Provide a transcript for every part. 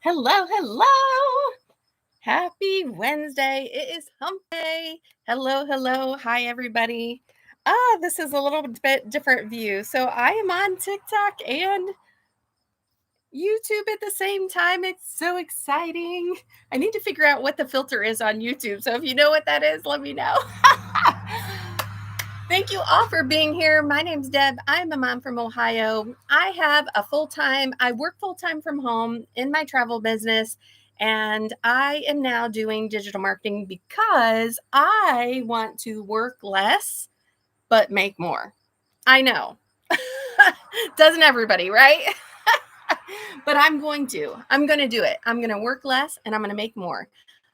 Hello, hello. Happy Wednesday. It is hump day. Hello, hello. Hi, everybody. This is a little bit different view. So I am on TikTok and YouTube at the same time. It's so exciting. I need to figure out what the filter is on YouTube. So if you know what that is, let me know. Thank you all for being here. My name's Deb. I'm a mom from Ohio. I work full-time from home in my travel business, and I am now doing digital marketing because I want to work less, but make more. I know. Doesn't everybody, right? But I'm going to do it. I'm going to work less and I'm going to make more.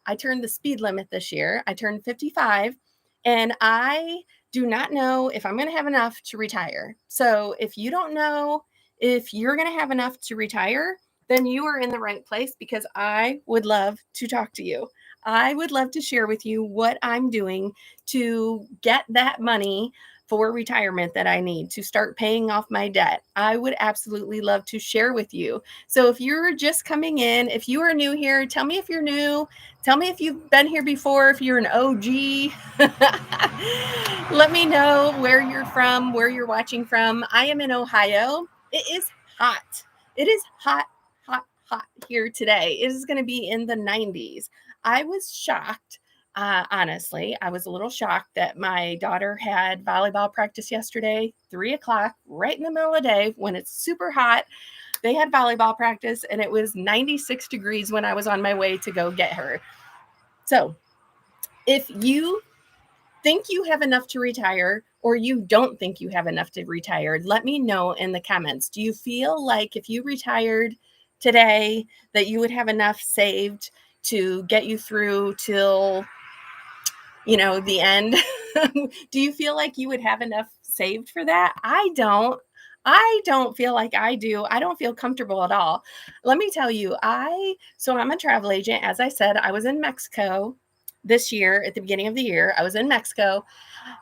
I turned the speed limit this year. I turned 55 and I do not know if I'm going to have enough to retire. So if you don't know if you're going to have enough to retire, then you are in the right place because I would love to talk to you. I would love to share with you what I'm doing to get that money for retirement that I need to start paying off my debt. I would absolutely love to share with you. So if you're just coming in, if you are new here, tell me if you're new. Tell me if you've been here before, if you're an OG. Let me know where you're from, where you're watching from. I am in Ohio. It is hot. It is hot, hot, hot here today. It is going to be in the 90s. I was shocked. Honestly, I was a little shocked that my daughter had volleyball practice yesterday, 3 o'clock, right in the middle of the day when it's super hot. They had volleyball practice and it was 96 degrees when I was on my way to go get her. So if you think you have enough to retire or you don't think you have enough to retire, let me know in the comments. Do you feel like if you retired today that you would have enough saved to get you through till the end? Do you feel like you would have enough saved for that? I don't feel like I do. I don't feel comfortable at all. Let me tell you, I'm a travel agent. As I said, I was in Mexico this year at the beginning of the year. I was in Mexico.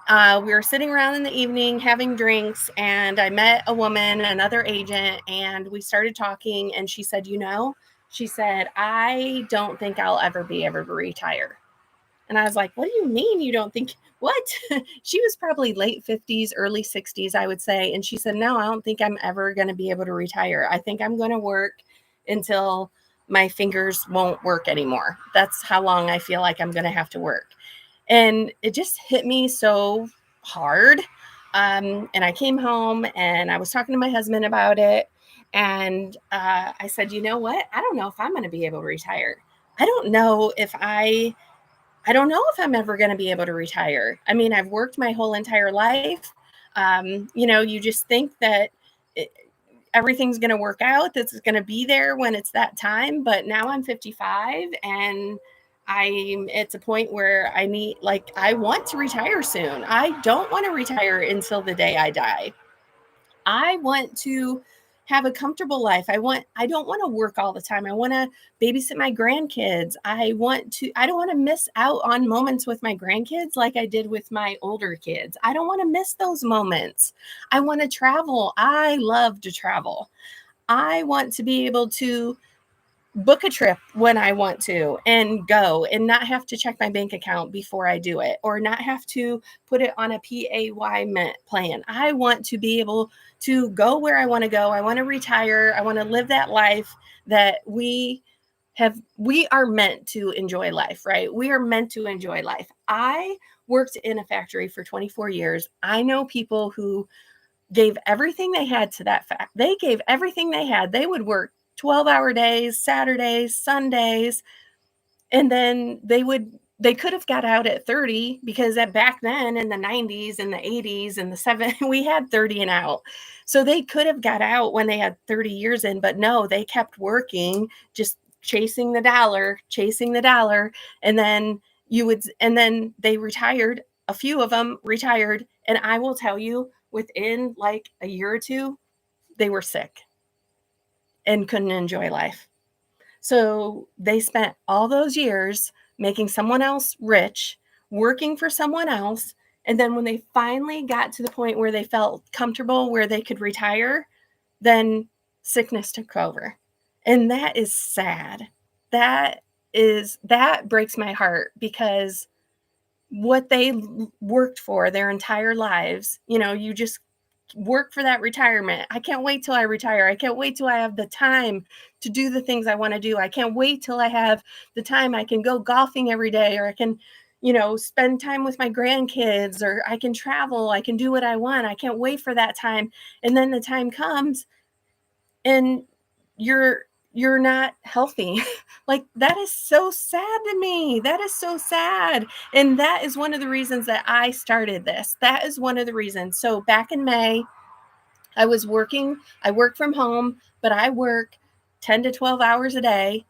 We were sitting around in the evening having drinks, and I met a woman, another agent, and we started talking. And she said, I don't think I'll ever be able to retire. And I was like, what do you mean you don't think what? She was probably late 50s, early 60s, I would say. And she said, no, I don't think I'm ever going to be able to retire. I think I'm going to work until my fingers won't work anymore. That's how long I feel like I'm going to have to work. And it just hit me so hard. And I came home and I was talking to my husband about it. And I said, you know what? I don't know if I'm going to be able to retire. I don't know if I'm ever going to be able to retire. I mean, I've worked my whole entire life. You just think that everything's going to work out, that's going to be there when it's that time. But now I'm 55 and it's a point where I want to retire soon. I don't want to retire until the day I die. I want to have a comfortable life. I don't want to work all the time. I want to babysit my grandkids. I don't want to miss out on moments with my grandkids like I did with my older kids. I don't want to miss those moments. I want to travel. I love to travel. I want to be able to book a trip when I want to and go and not have to check my bank account before I do it or not have to put it on a PAY plan. I want to be able to go where I want to go. I want to retire. I want to live that life that we are meant to enjoy life, right? We are meant to enjoy life. I worked in a factory for 24 years. I know people who gave everything they had to that fact. They gave everything they had. They would work 12-hour days, Saturdays, Sundays, and then they could have got out at 30 because back then in the 90s and the 80s and the 70s, we had 30 and out. So they could have got out when they had 30 years in, but no, they kept working, just chasing the dollar. And then they retired. A few of them retired. And I will tell you, within like a year or two, they were sick and couldn't enjoy life. So they spent all those years making someone else rich, working for someone else. And then when they finally got to the point where they felt comfortable, where they could retire, then sickness took over. And that is sad. That breaks my heart, because what they worked for their entire lives, you just work for that retirement. I can't wait till I retire. I can't wait till I have the time to do the things I want to do. I can't wait till I have the time I can go golfing every day, or I can, spend time with my grandkids, or I can travel, I can do what I want. I can't wait for that time. And then the time comes and you're not healthy. Like, that is so sad to me. That is so sad. And that is one of the reasons that I started this. That is one of the reasons. So back in May, I was working. I work from home, but I work 10 to 12 hours a day.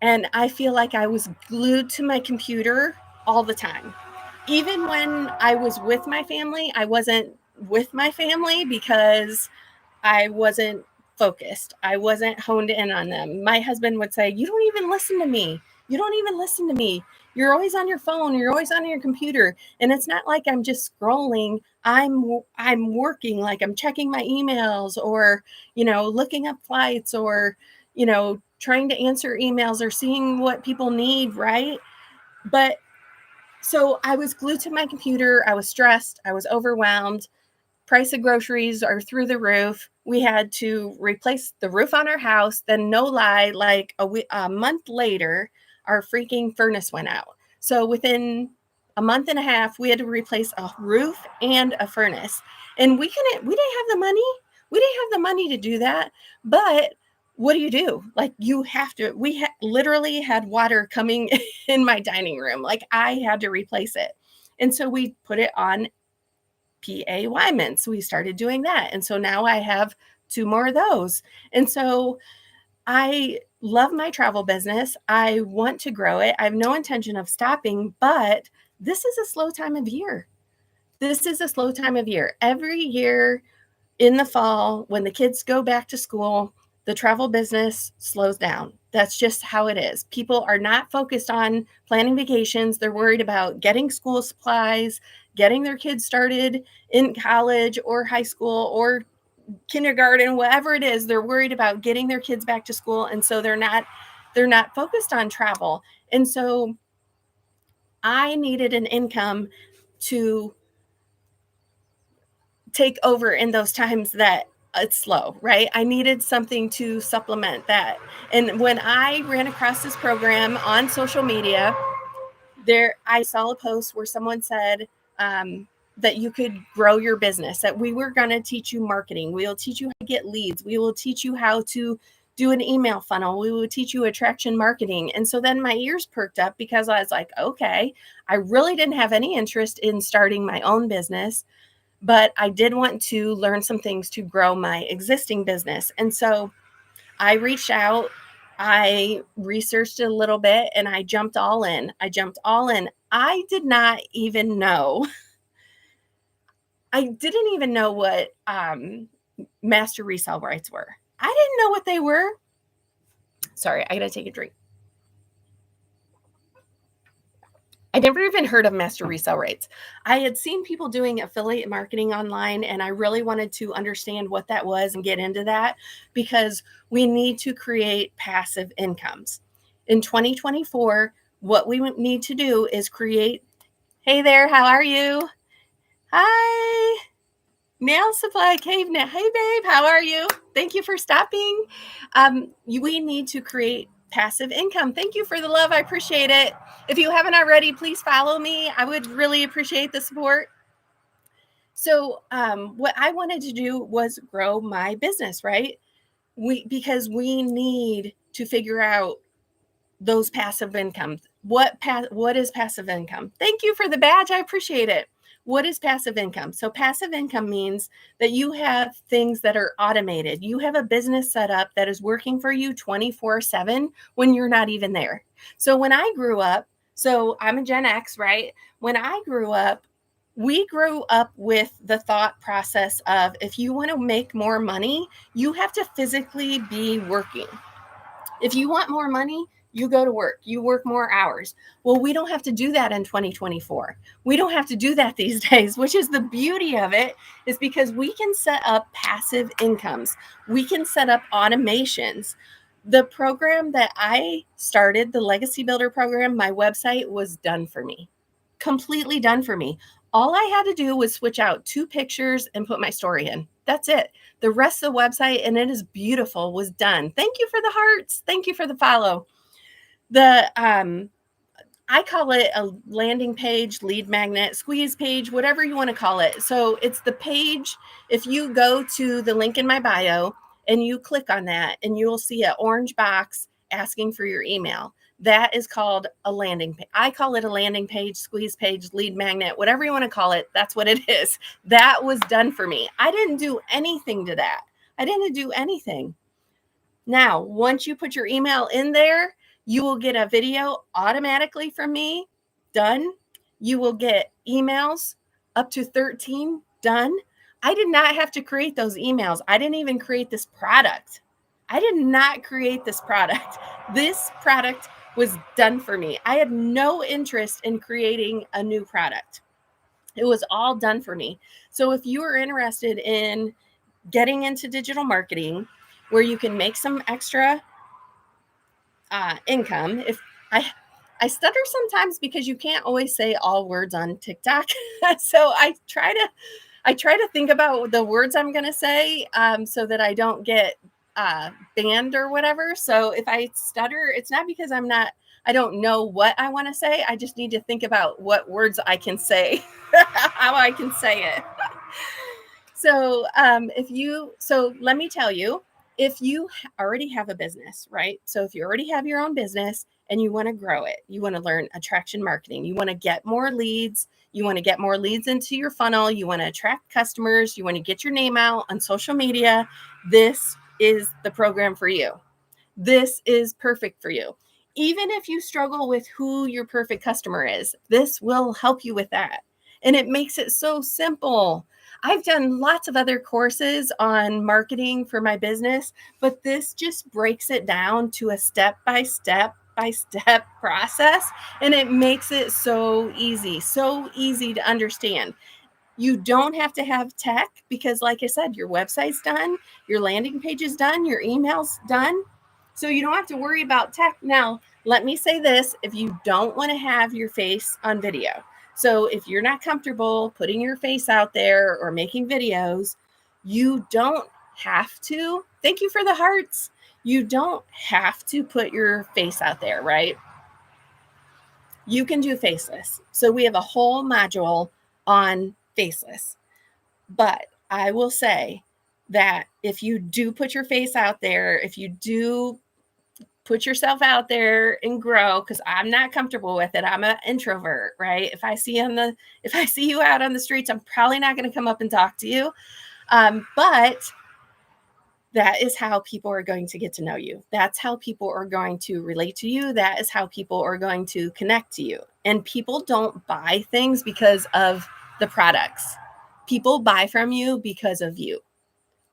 And I feel like I was glued to my computer all the time. Even when I was with my family, I wasn't with my family because I wasn't focused. I wasn't honed in on them. My husband would say, "You don't even listen to me. You don't even listen to me. You're always on your phone. You're always on your computer." And it's not like I'm just scrolling. I'm working, like I'm checking my emails, or, looking up flights, or, trying to answer emails, or seeing what people need, right? But so I was glued to my computer. I was stressed. I was overwhelmed. Price of groceries are through the roof. We had to replace the roof on our house. Then, no lie, like a month later, our freaking furnace went out. So within a month and a half, we had to replace a roof and a furnace. And we didn't have the money. We didn't have the money to do that. But what do? Like, you have to. We literally had water coming in my dining room. Like, I had to replace it. And so we put it on PA Wyman. So we started doing that. And so now I have 2 more of those. And so I love my travel business. I want to grow it. I have no intention of stopping, but this is a slow time of year. This is a slow time of year. Every year in the fall, when the kids go back to school, the travel business slows down. That's just how it is. People are not focused on planning vacations. They're worried about getting school supplies, getting their kids started in college or high school or kindergarten, whatever it is. They're worried about getting their kids back to school. And so they're not focused on travel. And so I needed an income to take over in those times that it's slow, right? I needed something to supplement that. And when I ran across this program on social media, I saw a post where someone said that you could grow your business, that we were going to teach you marketing. We will teach you how to get leads. We will teach you how to do an email funnel. We will teach you attraction marketing. And so then my ears perked up, because I was like, okay, I really didn't have any interest in starting my own business, but I did want to learn some things to grow my existing business. And so I reached out, I researched it a little bit, and I jumped all in. I did not even know. I didn't even know what master resale rights were. I didn't know what they were. Sorry, I got to take a drink. I never even heard of master resale rights. I had seen people doing affiliate marketing online, and I really wanted to understand what that was and get into that, because we need to create passive incomes. In 2024, what we need to do is create. Hey there, how are you? Hi. Nail Supply Cave Nail. Hey babe, how are you? Thank you for stopping. We need to create passive income. Thank you for the love. I appreciate it. If you haven't already, please follow me. I would really appreciate the support. So what I wanted to do was grow my business, right? Because we need to figure out those passive incomes. What is passive income? Thank you for the badge. I appreciate it. What is passive income? So passive income means that you have things that are automated. You have a business set up that is working for you 24/7 when you're not even there. So when I grew up, so I'm a Gen X, right? When I grew up, we grew up with the thought process of, if you want to make more money, you have to physically be working. If you want more money, You go to work, you work more hours. Well, we don't have to do that in 2024. We don't have to do that these days, which is the beauty of it, is because we can set up passive incomes. We can set up automations. The program that I started, the Legacy Builder program, my website was done for me, completely done for me. All I had to do was switch out 2 pictures and put my story in. That's it. The rest of the website, and it is beautiful, was done. Thank you for the hearts. Thank you for the follow. The I call it a landing page, lead magnet, squeeze page, whatever you want to call it. So it's the page. If you go to the link in my bio and you click on that, and you'll see an orange box asking for your email. That is called a landing page. I call it a landing page, squeeze page, lead magnet, whatever you want to call it. That's what it is. That was done for me. I didn't do anything to that. I didn't do anything. Now, once you put your email in there, you will get a video automatically from me, done. You will get emails up to 13, done. I did not have to create those emails. I didn't even create this product. I did not create this product. This product was done for me. I had no interest in creating a new product. It was all done for me. So if you are interested in getting into digital marketing, where you can make some extra income. If I stutter sometimes because you can't always say all words on TikTok, so I try to think about the words I'm going to say, so that I don't get banned or whatever. So if I stutter, it's not because I don't know what I want to say. I just need to think about what words I can say, how I can say it. So let me tell you, if you already have a business, right? So if you already have your own business and you want to grow it, you want to learn attraction marketing, you want to get more leads, you want to get more leads into your funnel, you want to attract customers, you want to get your name out on social media, this is the program for you. This is perfect for you. Even if you struggle with who your perfect customer is, this will help you with that. And it makes it so simple. I've done lots of other courses on marketing for my business, but this just breaks it down to a step-by-step process, and it makes it so easy to understand. You don't have to have tech because, like I said, your website's done, your landing page is done, your email's done. So you don't have to worry about tech. Now, let me say this, if you don't want to have your face on video, so if you're not comfortable putting your face out there or making videos, you don't have to. Thank you for the hearts. You don't have to put your face out there, right? You can do faceless. So we have a whole module on faceless. But I will say that if you do put your face out there, if you do put yourself out there and grow, because I'm not comfortable with it. I'm an introvert, right? If I see you out on the streets, I'm probably not going to come up and talk to you. But that is how people are going to get to know you. That's how people are going to relate to you. That is how people are going to connect to you. And people don't buy things because of the products. People buy from you because of you.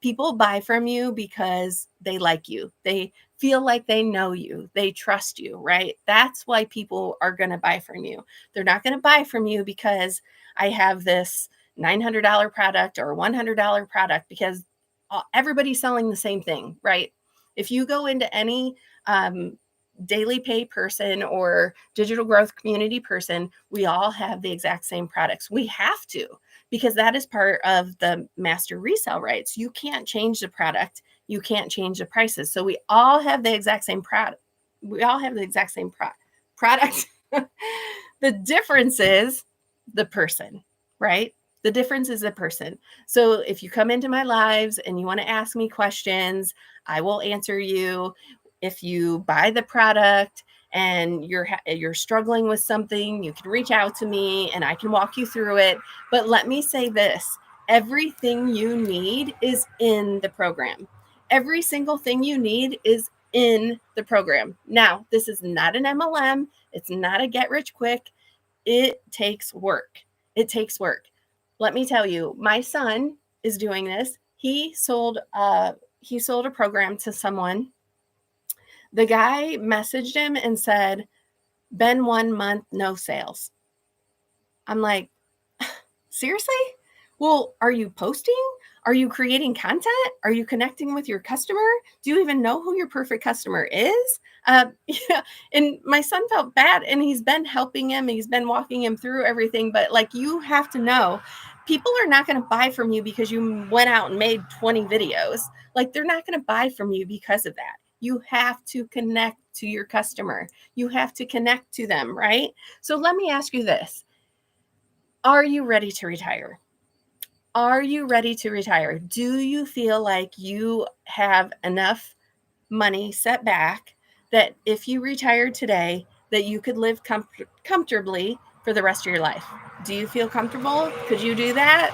People buy from you because they like you. They feel like they know you. They trust you, right? That's why people are going to buy from you. They're not going to buy from you because I have this $900 product or $100 product, because everybody's selling the same thing, right? If you go into any daily pay person or digital growth community person, we all have the exact same products. We have to, because that is part of the master resale rights. You can't change the product. You can't change the prices. So we all have the exact same product. We all have the exact same product. The difference is the person, right? The difference is the person. So if you come into my lives and you want to ask me questions, I will answer you. If you buy the product and you're struggling with something, you can reach out to me and I can walk you through it. But let me say this, everything you need is in the program. Every single thing you need is in the program. Now, this is not an MLM. It's not a get rich quick. It takes work. It takes work. Let me tell you, my son is doing this. He sold a program to someone The guy messaged him and said, been 1 month, no sales. I'm like, seriously? Well, are you posting? Are you creating content? Are you connecting with your customer? Do you even know who your perfect customer is? Yeah. And my son felt bad, and he's been helping him. He's been walking him through everything. But like, you have to know, people are not going to buy from you because you went out and made 20 videos. Like, they're not going to buy from you because of that. You have to connect to your customer. You have to connect to them, right? So let me ask you this. Are you ready to retire? Are you ready to retire? Do you feel like you have enough money set back that if you retired today, that you could live comfortably for the rest of your life? Do you feel comfortable? Could you do that?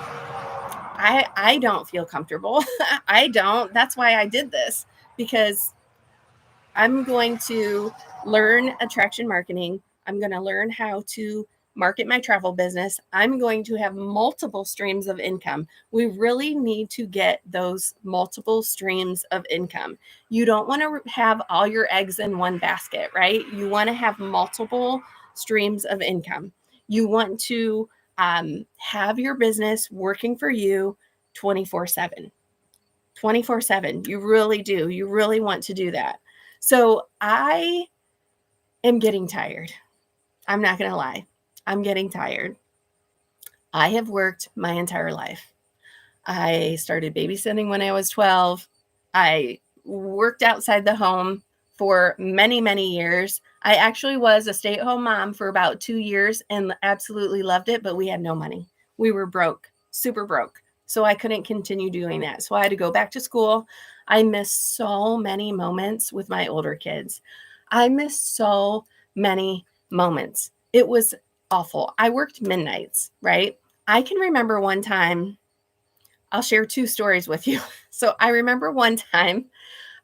I don't feel comfortable. I don't. That's why I did this, because I'm going to learn attraction marketing. I'm going to learn how to market my travel business. I'm going to have multiple streams of income. We really need to get those multiple streams of income. You don't want to have all your eggs in one basket, right? You want to have multiple streams of income. You want to have your business working for you 24/7. 24/7. You really do. You really want to do that. So I am getting tired. I'm not going to lie. I'm getting tired. I have worked my entire life. I started babysitting when I was 12. I worked outside the home for many, many years. I actually was a stay-at-home mom for about 2 years and absolutely loved it, but we had no money. We were broke, super broke. So I couldn't continue doing that. So I had to go back to school. I missed so many moments with my older kids. I missed so many moments. It was awful. I worked midnights, right? I can remember one time, I'll share 2 stories with you. So I remember one time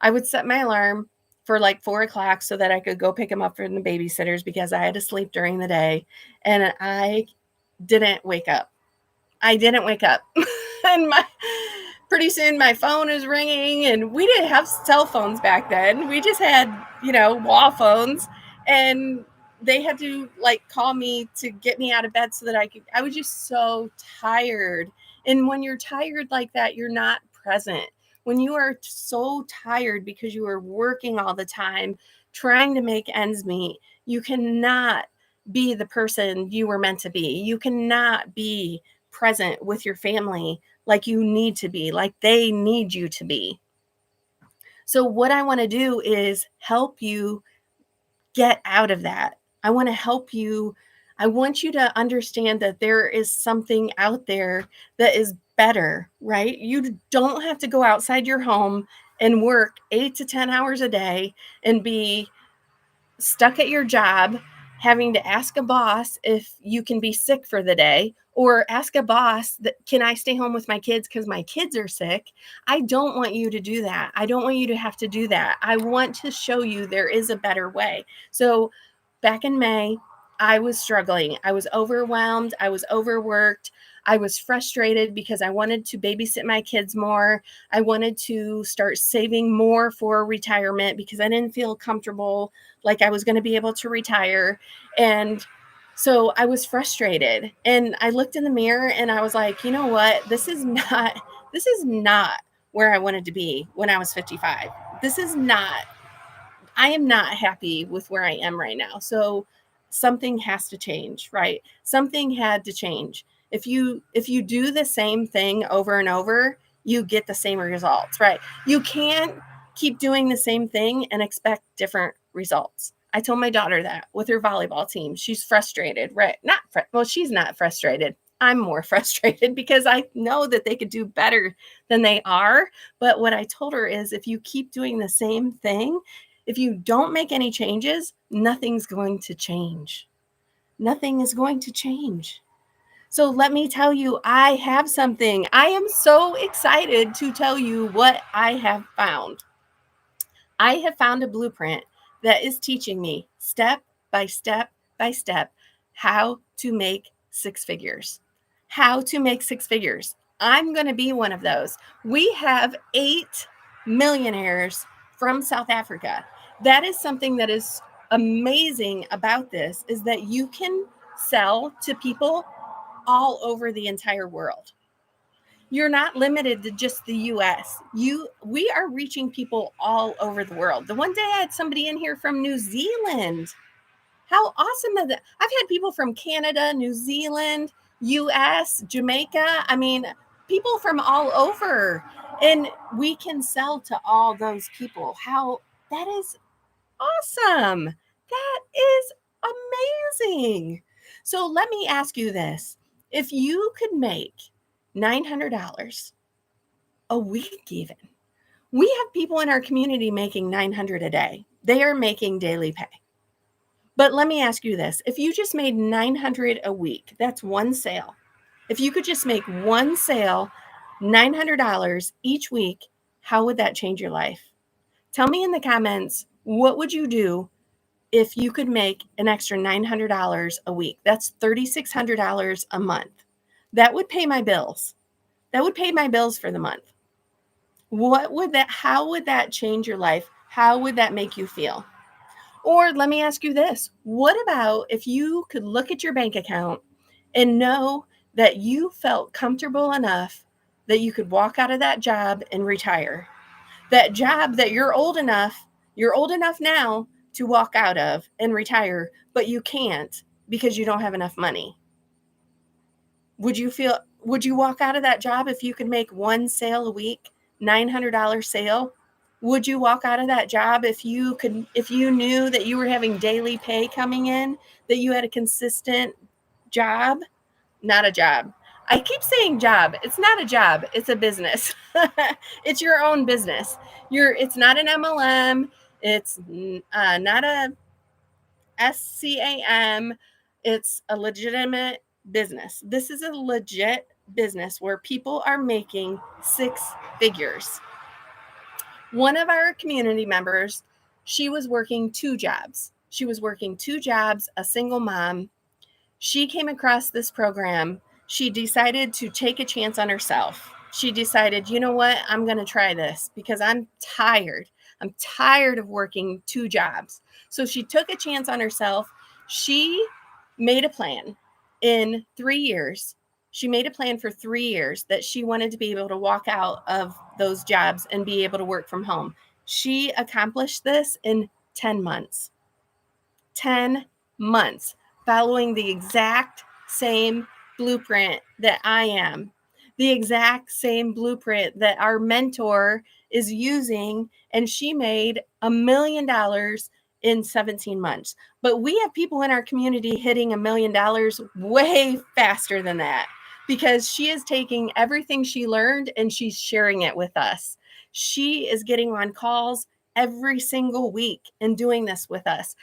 I would set my alarm for like 4 o'clock so that I could go pick him up from the babysitters because I had to sleep during the day. And I didn't wake up. I didn't wake up. And pretty soon my phone is ringing, and we didn't have cell phones back then. We just had, wall phones, and they had to like call me to get me out of bed so that I was just so tired. And when you're tired like that, you're not present. When you are so tired because you are working all the time, trying to make ends meet, you cannot be the person you were meant to be. You cannot be present with your family like you need to be, like they need you to be. So what I want to do is help you get out of that. I want to help you. I want you to understand that there is something out there that is better, right? You don't have to go outside your home and work 8 to 10 hours a day and be stuck at your job, having to ask a boss if you can be sick for the day, or ask a boss that, can I stay home with my kids because my kids are sick? I don't want you to do that. I don't want you to have to do that. I want to show you there is a better way. So back in May, I was struggling. I was overwhelmed. I was overworked. I was frustrated because I wanted to babysit my kids more. I wanted to start saving more for retirement because I didn't feel comfortable like I was going to be able to retire. And so I was frustrated, and I looked in the mirror and I was like, you know what? This is not where I wanted to be when I was 55. I am not happy with where I am right now. So something has to change, right? Something had to change. If you do the same thing over and over, you get the same results, right? You can't keep doing the same thing and expect different results. I told my daughter that with her volleyball team. She's frustrated, right? Well, she's not frustrated. I'm more frustrated because I know that they could do better than they are. But what I told her is, if you keep doing the same thing, if you don't make any changes, nothing's going to change. Nothing is going to change. So let me tell you, I have something. I am so excited to tell you what I have found. I have found a blueprint that is teaching me step by step by step how to make 6 figures. How to make 6 figures. I'm going to be one of those. We have 8 millionaires from South Africa. That is something that is amazing about this, is that you can sell to people all over the entire world. You're not limited to just the US. We are reaching people all over the world. The one day I had somebody in here from New Zealand. How awesome is that? I've had people from Canada, New Zealand, US, Jamaica. I mean, people from all over. And we can sell to all those people. How that is awesome. That is amazing. So let me ask you this. If you could make $900 a week, even, we have people in our community making 900 a day. They are making daily pay. But let me ask you this. If you just made 900 a week, that's one sale. If you could just make one sale, $900 each week, how would that change your life? Tell me in the comments, what would you do if you could make an extra $900 a week? That's $3,600 a month. That would pay my bills. That would pay my bills for the month. How would that change your life? How would that make you feel? Or let me ask you this. What about if you could look at your bank account and know that you felt comfortable enough that you could walk out of that job and retire? That job that you're old enough now to walk out of and retire, but you can't because you don't have enough money. Would you walk out of that job if you could make one sale a week, $900 sale? Would you walk out of that job if you knew that you were having daily pay coming in, that you had a consistent job? Not a job. I keep saying job. It's not a job. It's a business. It's your own business. It's not an MLM. It's not a SCAM. It's a legitimate business. This is a legit business where people are making six figures. One of our community members, she was working two jobs. A single mom. She came across this program. She decided to take a chance on herself. She decided, you know what? I'm going to try this because I'm tired. I'm tired of working two jobs. So she took a chance on herself. She made a plan in 3 years. She made a plan for 3 years that she wanted to be able to walk out of those jobs and be able to work from home. She accomplished this in 10 months. 10 months, following the exact same blueprint that I am, the exact same blueprint that our mentor is using. And she made $1 million in 17 months. But we have people in our community hitting $1 million way faster than that, because she is taking everything she learned and she's sharing it with us. She is getting on calls every single week and doing this with us.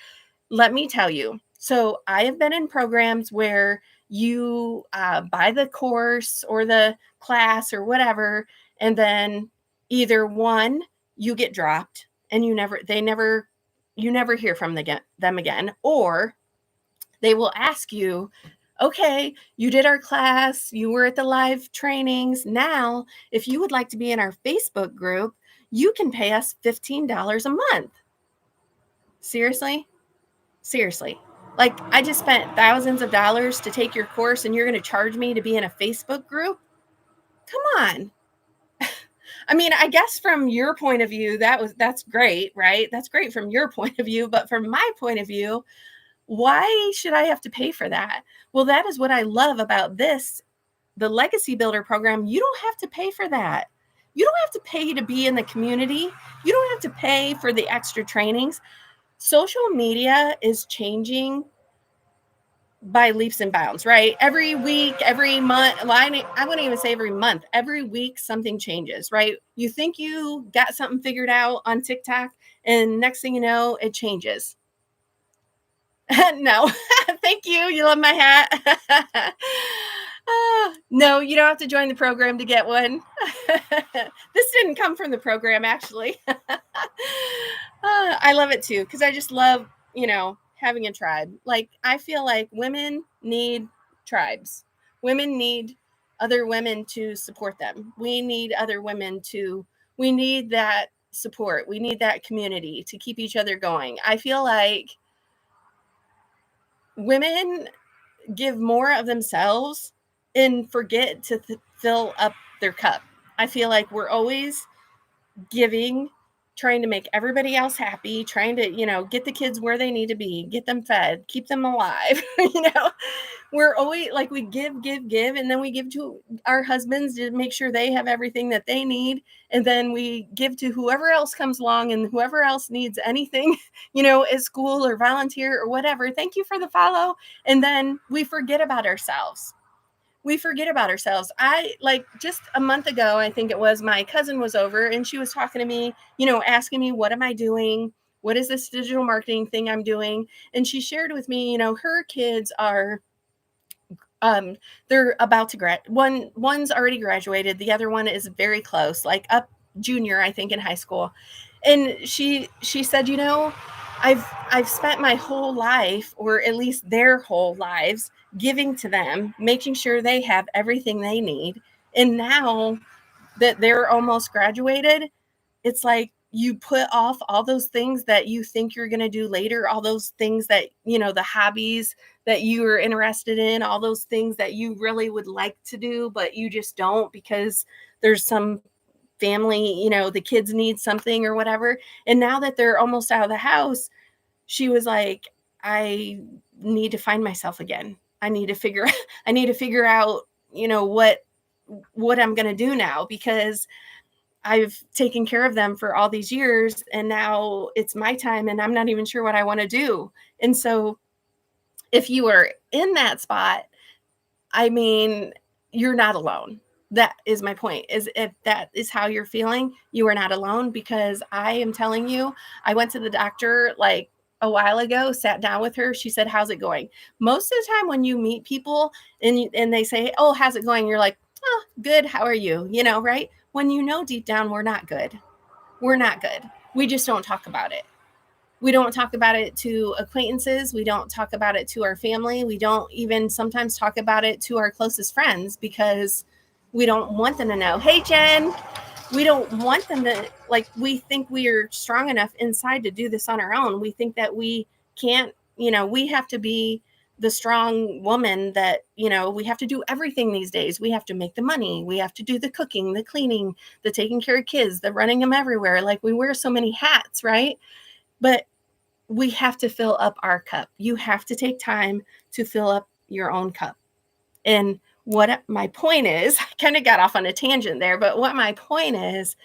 Let me tell you. So I have been in programs where you buy the course or the class or whatever, and then either one, you get dropped and you never hear from them again, or they will ask you, okay, you did our class, you were at the live trainings. Now, if you would like to be in our Facebook group, you can pay us $15 a month. Seriously? Like, I just spent thousands of dollars to take your course and you're going to charge me to be in a Facebook group? Come on. I mean, I guess from your point of view, that's great, right? That's great from your point of view. But from my point of view, why should I have to pay for that? Well, that is what I love about the Legacy Builder program. You don't have to pay for that. You don't have to pay to be in the community. You don't have to pay for the extra trainings. Social media is changing by leaps and bounds, right? Every week, every month, I wouldn't even say every month, every week something changes, right? You think you got something figured out on TikTok, and next thing you know, it changes. No, thank you. You love my hat. No, you don't have to join the program to get one. This didn't come from the program, actually. I love it too, because I just love, having a tribe. Like, I feel like women need tribes. Women need other women to support them. We need other women we need that support. We need that community to keep each other going. I feel like women give more of themselves and forget to fill up their cup. I feel like we're always giving, trying to make everybody else happy, trying to, get the kids where they need to be, get them fed, keep them alive. We're always like, we give, and then we give to our husbands to make sure they have everything that they need. And then we give to whoever else comes along and whoever else needs anything, at school or volunteer or whatever. Thank you for the follow. And then we forget about ourselves. I like just a month ago, I think it was, my cousin was over and she was talking to me, asking me, what am I doing? What is this digital marketing thing I'm doing? And she shared with me, her kids are, they're about to one's already graduated. The other one is very close, like up junior, I think, in high school. And she said, I've spent my whole life, or at least their whole lives, giving to them, making sure they have everything they need. And now that they're almost graduated, it's like you put off all those things that you think you're going to do later, all those things that, the hobbies that you are interested in, all those things that you really would like to do, but you just don't because there's some family, the kids need something or whatever. And now that they're almost out of the house, she was like, I need to find myself again. I need to figure out, what I'm going to do now, because I've taken care of them for all these years and now it's my time and I'm not even sure what I want to do. And so if you are in that spot, I mean, you're not alone. That is my point, is if that is how you're feeling, you are not alone, because I am telling you, I went to the doctor like a while ago, sat down with her. She said, how's it going? Most of the time when you meet people and they say, oh, how's it going? You're like, oh, good. How are you? Right? When deep down, we're not good. We're not good. We just don't talk about it. We don't talk about it to acquaintances. We don't talk about it to our family. We don't even sometimes talk about it to our closest friends because we don't want them to know. Hey, Jen, we don't want them to, like, we think we are strong enough inside to do this on our own. We think that we can't, we have to be the strong woman that, we have to do everything these days. We have to make the money. We have to do the cooking, the cleaning, the taking care of kids, the running them everywhere. Like, we wear so many hats, right? But we have to fill up our cup. You have to take time to fill up your own cup. And what my point is, I kind of got off on a tangent there, but what my point is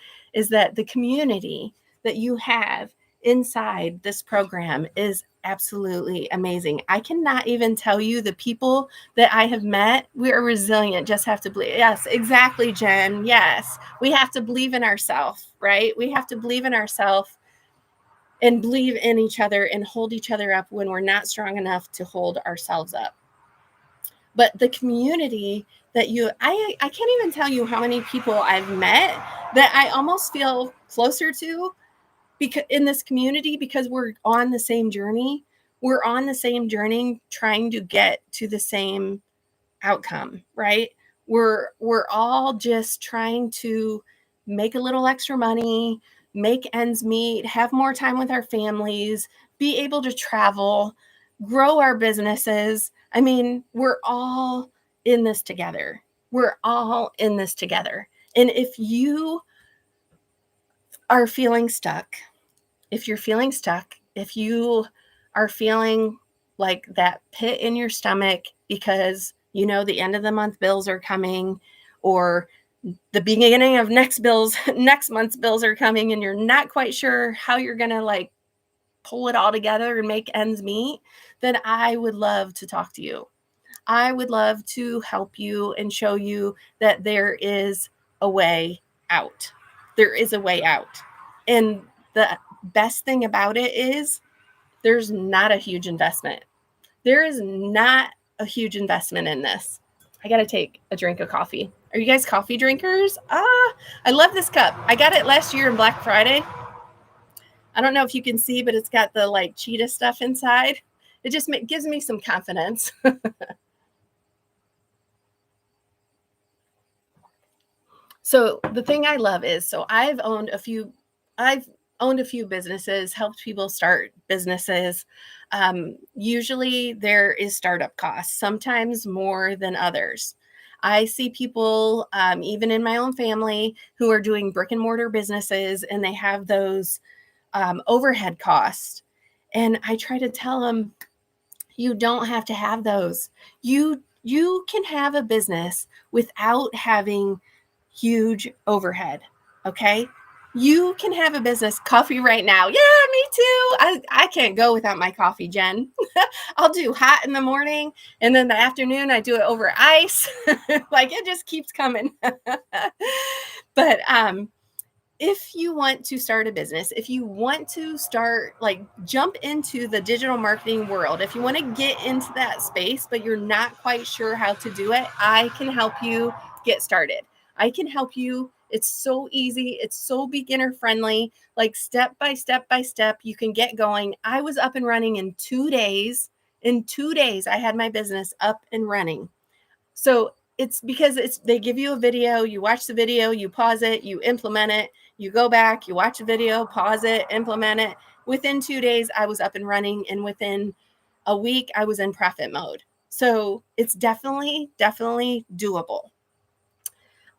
that the community that you have inside this program is absolutely amazing. I cannot even tell you the people that I have met. We are resilient, just have to believe. Yes, exactly, Jen. Yes, we have to believe in ourselves, right? We have to believe in ourselves and believe in each other and hold each other up when we're not strong enough to hold ourselves up. But the community that I can't even tell you how many people I've met that I almost feel closer to because in this community, because we're on the same journey. We're on the same journey trying to get to the same outcome, right? We're all just trying to make a little extra money, make ends meet, have more time with our families, be able to travel, grow our businesses. I mean, we're all in this together. We're all in this together. And if you are feeling stuck, if you're feeling stuck, if you are feeling like that pit in your stomach because the end of the month bills are coming, or the beginning of next month's bills are coming, and you're not quite sure how you're going to like pull it all together and make ends meet, then I would love to talk to you. I would love to help you and show you that there is a way out. There is a way out. And the best thing about it is there's not a huge investment. There is not a huge investment in this. I got to take a drink of coffee. Are you guys coffee drinkers? I love this cup. I got it last year on Black Friday. I don't know if you can see, but it's got the like cheetah stuff inside. It just gives me some confidence. So the thing I love is, so I've owned a few I've owned a few businesses, helped people start businesses. Usually there is startup costs, sometimes more than others. I see people, even in my own family, who are doing brick and mortar businesses, and they have those overhead costs. And I try to tell them, you don't have to have those. You can have a business without having huge overhead. Okay. You can have a business. Coffee right now. Yeah, me too. I can't go without my coffee, Jen. I'll do hot in the morning, and then the afternoon I do it over ice. Like it just keeps coming. But if you want to start a business, if you want to start, like, jump into the digital marketing world, if you want to get into that space, but you're not quite sure how to do it, I can help you get started. I can help you. It's so easy. It's so beginner friendly. Like step by step by step, you can get going. I was up and running in 2 days. In 2 days, I had my business up and running. So it's because they give you a video, you watch the video, you pause it, you implement it, you go back, you watch the video, pause it, implement it. Within 2 days, I was up and running, and within a week, I was in profit mode. So it's definitely, definitely doable.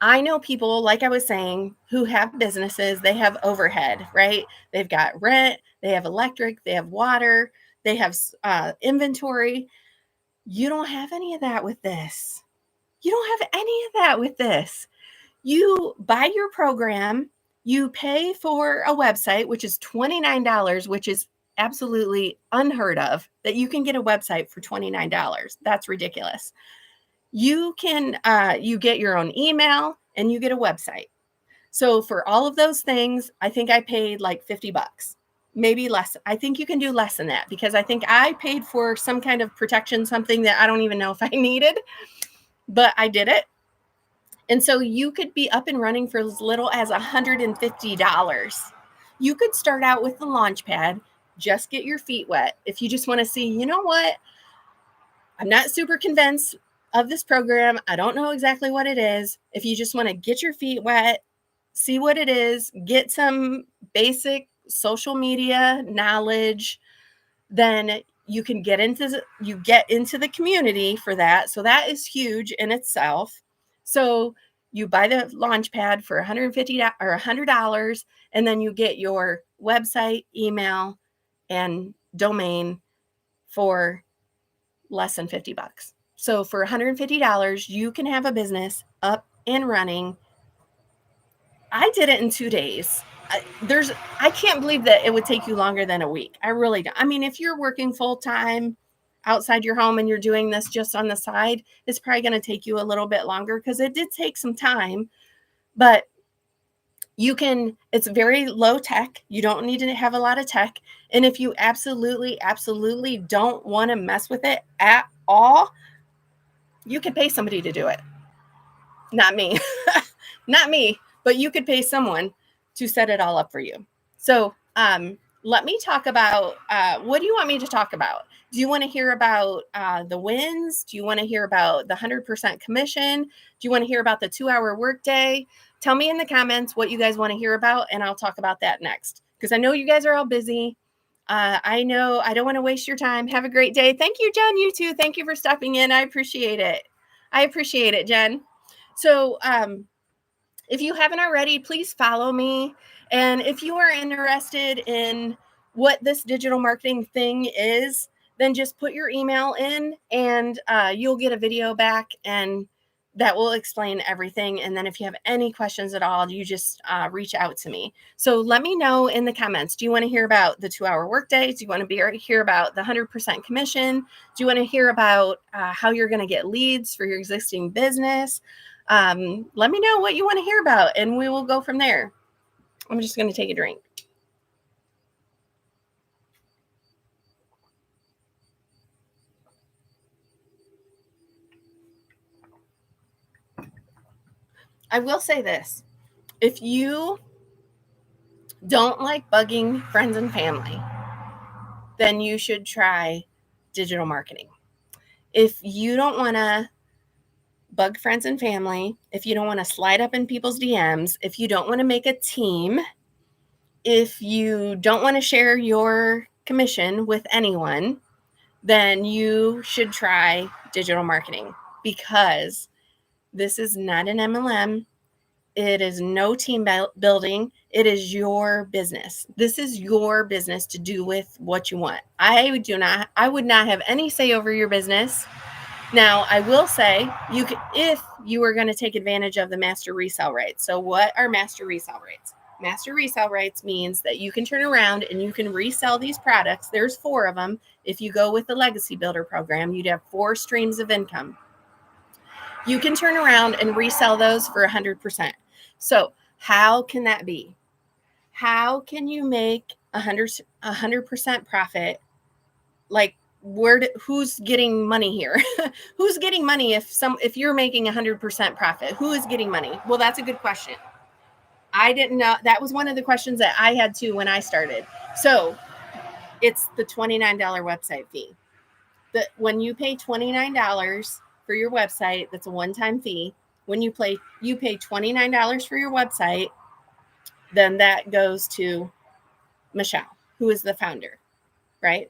I know people, like I was saying, who have businesses, they have overhead, right? They've got rent, they have electric, they have water, they have inventory. You don't have any of that with this. You don't have any of that with this. You buy your program, you pay for a website, which is $29, which is absolutely unheard of that you can get a website for $29. That's ridiculous. You can, you get your own email and you get a website. So for all of those things, I think I paid like 50 bucks, maybe less. I think you can do less than that because I think I paid for some kind of protection, something that I don't even know if I needed, but I did it. And so you could be up and running for as little as $150. You could start out with the launch pad, just get your feet wet. If you just want to see, you know what, I'm not super convinced of this program. I don't know exactly what it is. If you just want to get your feet wet, see what it is, get some basic social media knowledge, then you get into the community for that. So that is huge in itself. So you buy the launch pad for $150 or $100, and then you get your website, email, and domain for less than 50 bucks. So for $150, you can have a business up and running. I did it in 2 days. I can't believe that it would take you longer than a week. I really don't. I mean, if you're working full time outside your home and you're doing this just on the side, it's probably going to take you a little bit longer because it did take some time. But it's very low tech. You don't need to have a lot of tech. And if you absolutely, absolutely don't want to mess with it at all, you could pay somebody to do it. Not me. Not me, but you could pay someone to set it all up for you. So let me talk about, what do you want me to talk about? Do you want to hear about the wins? Do you want to hear about the 100% commission? Do you want to hear about the 2-hour workday? Tell me in the comments what you guys want to hear about, and I'll talk about that next. Because I know you guys are all busy. I know I don't want to waste your time. Have a great day. Thank you, Jen. You too. Thank you for stopping in. I appreciate it. I appreciate it, Jen. So, if you haven't already, please follow me. And if you are interested in what this digital marketing thing is, then just put your email in and you'll get a video back, and that will explain everything. And then if you have any questions at all, you just reach out to me. So let me know in the comments. Do you want to hear about the 2-hour workday? Do you want to hear about the 100% commission? Do you want to hear about how you're going to get leads for your existing business? Let me know what you want to hear about, and we will go from there. I'm just going to take a drink. I will say this. If you don't like bugging friends and family, then you should try digital marketing. If you don't want to bug friends and family, if you don't want to slide up in people's DMs, if you don't want to make a team, If you don't want to share your commission with anyone, then you should try digital marketing, because this is not an MLM. It is no team building. It is your business. This is your business to do with what you want. I would not have any say over your business. Now, I will say, if you are going to take advantage of the master resale rights. So what are master resale rights? Master resale rights means that you can turn around and you can resell these products. There's 4 of them. If you go with the Legacy Builder program, you'd have 4 streams of income. You can turn around and resell those for 100%. So how can that be? How can you make 100% profit? Like, who's getting money here? Who's getting money if you're making 100% profit? Who is getting money? Well, that's a good question. I didn't know. That was one of the questions that I had too when I started. So it's the $29 website fee. When you pay $29 for your website, that's a one-time fee. When you pay $29 for your website, then that goes to Michelle, who is the founder, right?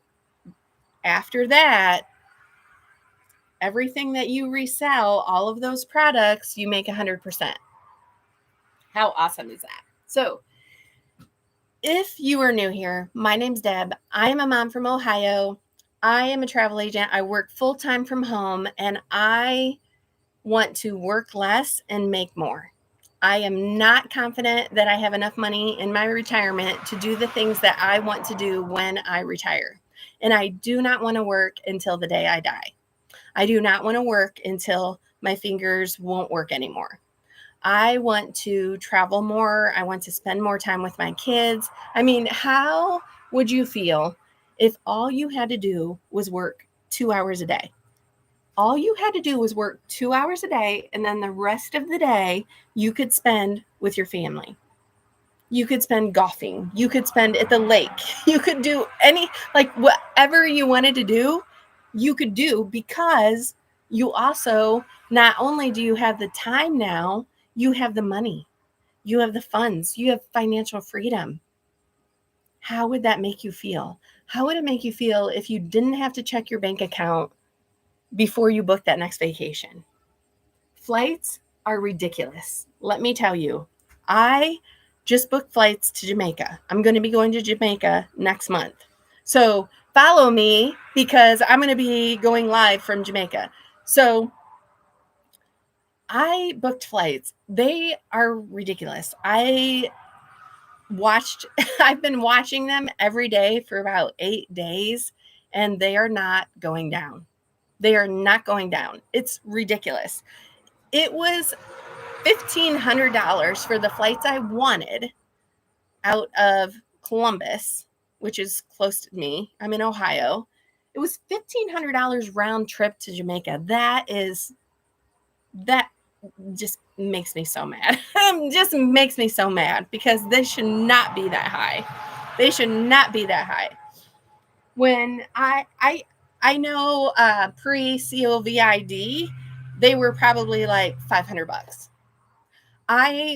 After that, everything that you resell, all of those products, you make 100%. How awesome is that? So if you are new here, my name's Deb. I am a mom from Ohio. I am a travel agent. I work full-time from home, and I want to work less and make more. I am not confident that I have enough money in my retirement to do the things that I want to do when I retire. And I do not want to work until the day I die. I do not want to work until my fingers won't work anymore. I want to travel more. I want to spend more time with my kids. I mean, how would you feel if all you had to do was work 2 hours a day? All you had to do was work 2 hours a day, and then the rest of the day you could spend with your family. You could spend golfing. You could spend at the lake. You could do whatever you wanted to do, you could do, because you also, not only do you have the time now, you have the money, you have the funds, you have financial freedom. How would that make you feel? How would it make you feel if you didn't have to check your bank account before you book that next vacation? Flights are ridiculous. Let me tell you, I just booked flights to Jamaica. I'm going to be going to Jamaica next month. So follow me, because I'm going to be going live from Jamaica. So I booked flights. They are ridiculous. I've been watching them every day for about 8 days, and they are not going down. They are not going down. It's ridiculous. It was $1,500 for the flights I wanted out of Columbus, which is close to me. I'm in Ohio. It was $1,500 round trip to Jamaica. That just makes me so mad. Just makes me so mad, because they should not be that high. They should not be that high. When I know pre-COVID, they were probably like $500.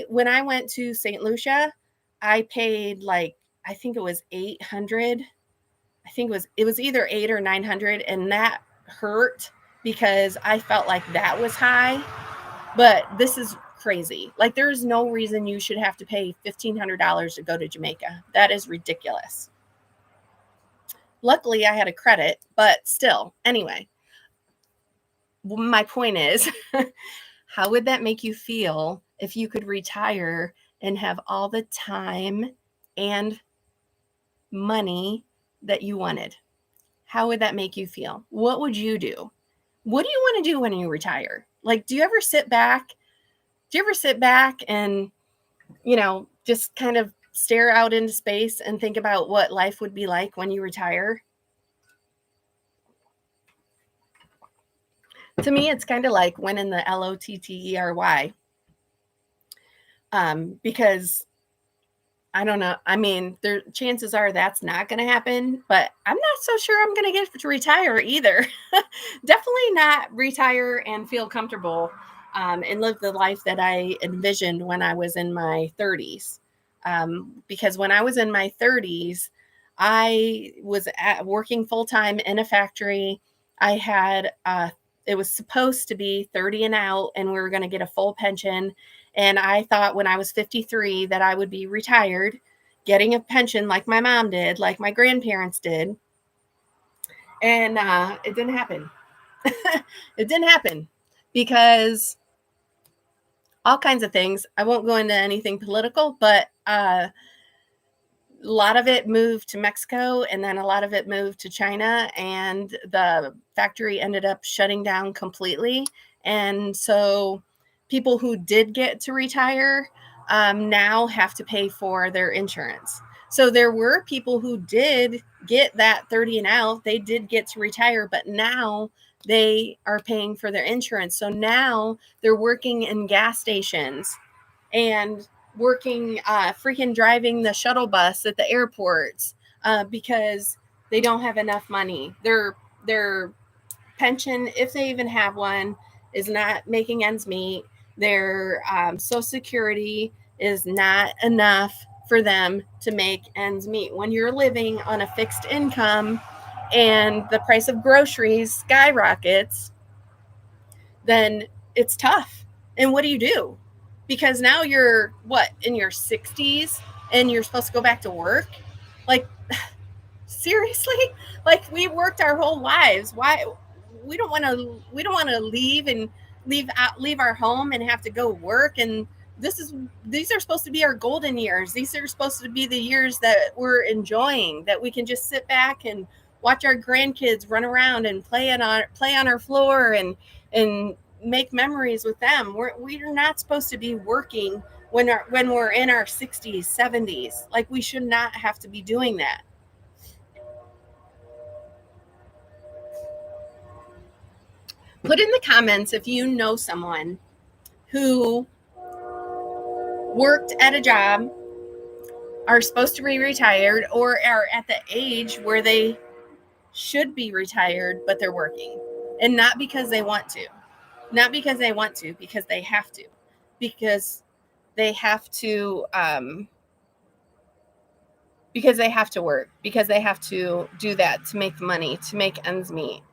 When I went to St. Lucia, I paid I think it was 800. I think it was either 8 or 900, and that hurt because I felt like that was high. But this is crazy. Like, there's no reason you should have to pay $1,500 to go to Jamaica. That is ridiculous. Luckily, I had a credit, but still, anyway, my point is, how would that make you feel if you could retire and have all the time and money that you wanted? How would that make you feel? What would you do? What do you want to do when you retire? Like, do you ever sit back? And, just kind of stare out into space and think about what life would be like when you retire? To me, it's kind of like winning the lottery. Because I don't know. I mean, chances are that's not going to happen, but I'm not so sure I'm going to get to retire either. Definitely not retire and feel comfortable and live the life that I envisioned when I was in my 30s. Because when I was in my 30s, I was working full time in a factory. I had it was supposed to be 30 and out, and we were going to get a full pension. And I thought when I was 53 that I would be retired, getting a pension like my mom did, like my grandparents did. And it didn't happen. It didn't happen because all kinds of things. I won't go into anything political, but a lot of it moved to Mexico, and then a lot of it moved to China, and the factory ended up shutting down completely. And so people who did get to retire now have to pay for their insurance. So there were people who did get that 30 and out, they did get to retire, but now they are paying for their insurance. So now they're working in gas stations and working freaking driving the shuttle bus at the airports because they don't have enough money. Their pension, if they even have one, is not making ends meet. Their Social Security is not enough for them to make ends meet. When you're living on a fixed income and the price of groceries skyrockets, then it's tough. And what do? Because now you're what, in your 60s and you're supposed to go back to work? Like, seriously? Like, we worked our whole lives. Why we don't want to leave and leave our home and have to go work? And these are supposed to be our golden years. These are supposed to be the years that we're enjoying, that we can just sit back and watch our grandkids run around and play on our floor and make memories with them. We're not supposed to be working when we're in our 60s, 70s. Like, we should not have to be doing that. Put in the comments if you know someone who worked at a job, are supposed to be retired, or are at the age where they should be retired, but they're working. And not because they want to. Not because they want to, because they have to. Because they have to work, because they have to do that to make money, to make ends meet.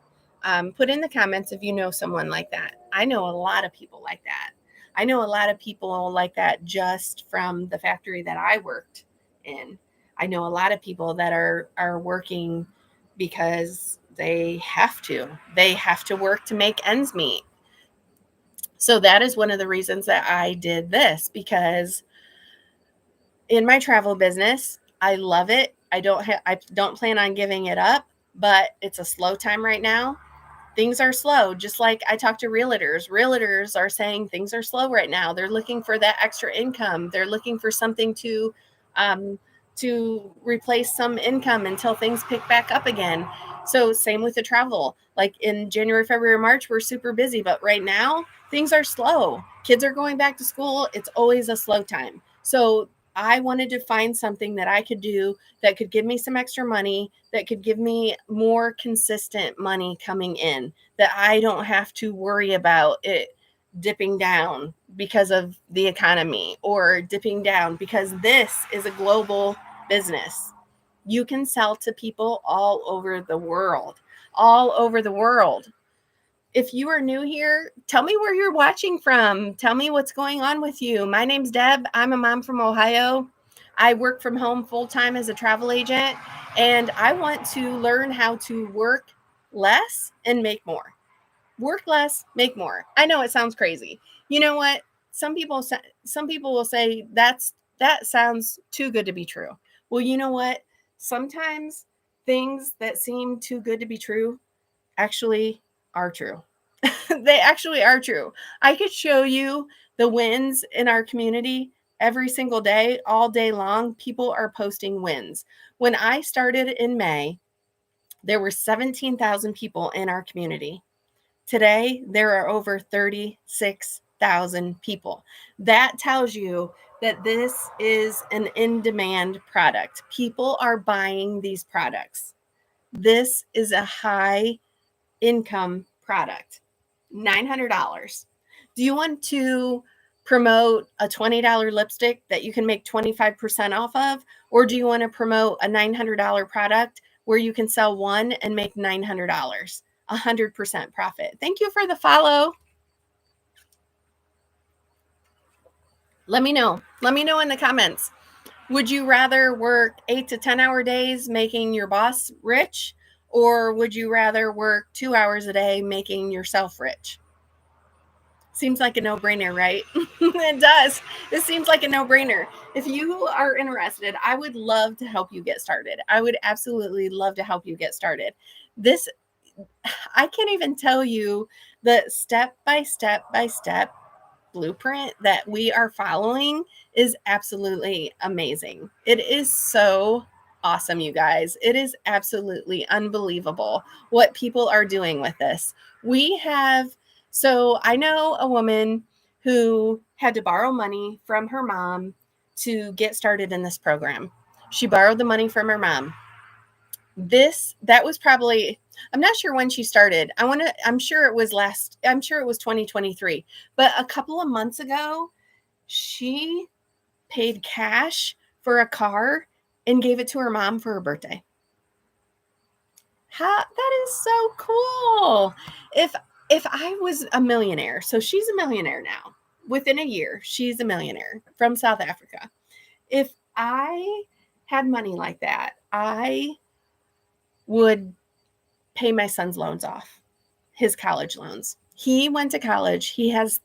Put in the comments if you know someone like that. I know a lot of people like that. I know a lot of people like that just from the factory that I worked in. I know a lot of people that are working because they have to. They have to work to make ends meet. So that is one of the reasons that I did this, because in my travel business, I love it. I don't plan on giving it up, but it's a slow time right now. Things are slow. Just like I talk to realtors. Realtors are saying things are slow right now. They're looking for that extra income. They're looking for something um, to replace some income until things pick back up again. So same with the travel. Like in January, February, March, we're super busy, but right now things are slow. Kids are going back to school. It's always a slow time. So I wanted to find something that I could do that could give me some extra money, that could give me more consistent money coming in, that I don't have to worry about it dipping down because of the economy, or dipping down because this is a global business. You can sell to people all over the world, all over the world. If you are new here, tell me where you're watching from. Tell me what's going on with you. My name's Deb. I'm a mom from Ohio. I work from home full time as a travel agent, and I want to learn how to work less and make more. Work less, make more. I know it sounds crazy. You know what? Some people will say that sounds too good to be true. Well, you know what? Sometimes things that seem too good to be true actually are true. They actually are true. I could show you the wins in our community every single day, all day long. People are posting wins. When I started in May, there were 17,000 people in our community. Today, there are over 36,000 people. That tells you that this is an in-demand product. People are buying these products. This is a high income product. $900. Do you want to promote a $20 lipstick that you can make 25% off of? Or do you want to promote a $900 product where you can sell one and make $900, 100% profit? Thank you for the follow. Let me know. Let me know in the comments. Would you rather work 8 to 10 hour days making your boss rich? Or would you rather work 2 hours a day making yourself rich? Seems like a no-brainer, right? It does. It seems like a no-brainer. If you are interested, I would love to help you get started. I would absolutely love to help you get started. This, I can't even tell you the step by step blueprint that we are following is absolutely amazing. It is so awesome, you guys. It is absolutely unbelievable what people are doing with this. So I know a woman who had to borrow money from her mom to get started in this program. She borrowed the money from her mom. That was probably, I'm not sure when she started. I'm sure it was 2023, but a couple of months ago, she paid cash for a car and gave it to her mom for her birthday. That is so cool. If I was a millionaire, so she's a millionaire now. Within a year, she's a millionaire from South Africa. If I had money like that, I would pay my son's loans off, his college loans. He went to college. He has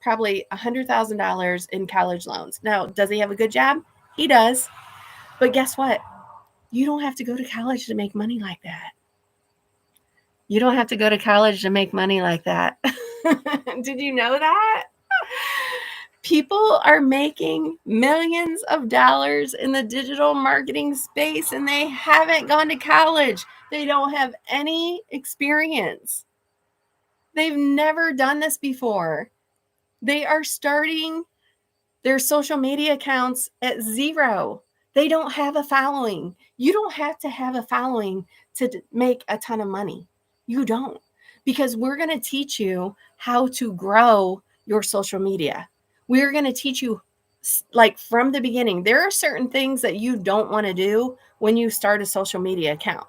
probably $100,000 in college loans. Now, does he have a good job? He does. But guess what? You don't have to go to college to make money like that. You don't have to go to college to make money like that. Did you know that? People are making millions of dollars in the digital marketing space and they haven't gone to college. They don't have any experience. They've never done this before. They are starting their social media accounts at zero. They don't have a following. You don't have to have a following to make a ton of money. You don't, because we're going to teach you how to grow your social media. We're going to teach you like from the beginning. There are certain things that you don't want to do when you start a social media account,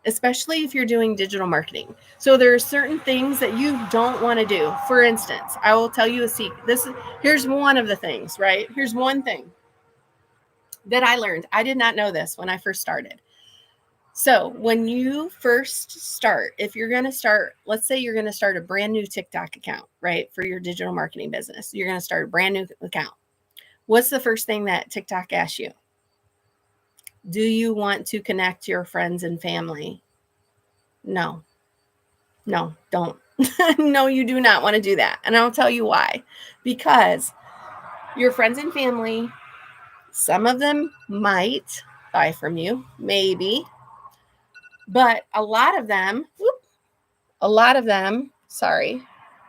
especially if you're doing digital marketing. So there are certain things that you don't want to do. For instance, I will tell you a secret. Here's one of the things, right? Here's one thing that I learned. I did not know this when I first started. So when you first start, if you're going to start, let's say you're going to start a brand new TikTok account, right? For your digital marketing business, you're going to start a brand new account. What's the first thing that TikTok asks you? Do you want to connect your friends and family? No, don't. No, you do not want to do that. And I'll tell you why. Because your friends and family, some of them might buy from you, maybe. But a lot of them, sorry,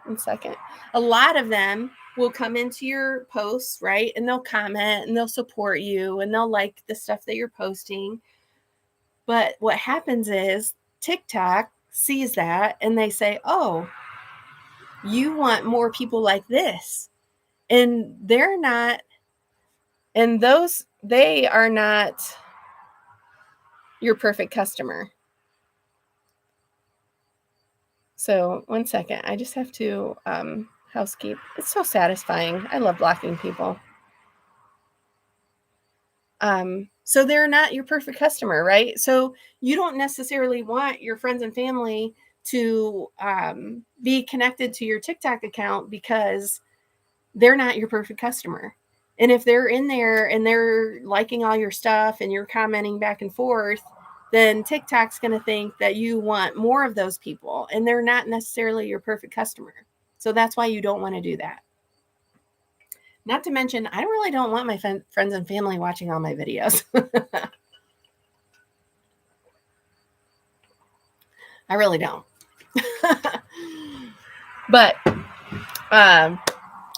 1 second. A lot of them will come into your posts, right? And they'll comment and they'll support you and they'll like the stuff that you're posting. But what happens is TikTok sees that and they say, oh, you want more people like this. And they are not your perfect customer. So 1 second, I just have to housekeep. It's so satisfying. I love blocking people. So they're not your perfect customer, right? So you don't necessarily want your friends and family to be connected to your TikTok account because they're not your perfect customer. And if they're in there and they're liking all your stuff and you're commenting back and forth, then TikTok's going to think that you want more of those people and they're not necessarily your perfect customer. So that's why you don't want to do that. Not to mention, I really don't want my friends and family watching all my videos. I really don't. But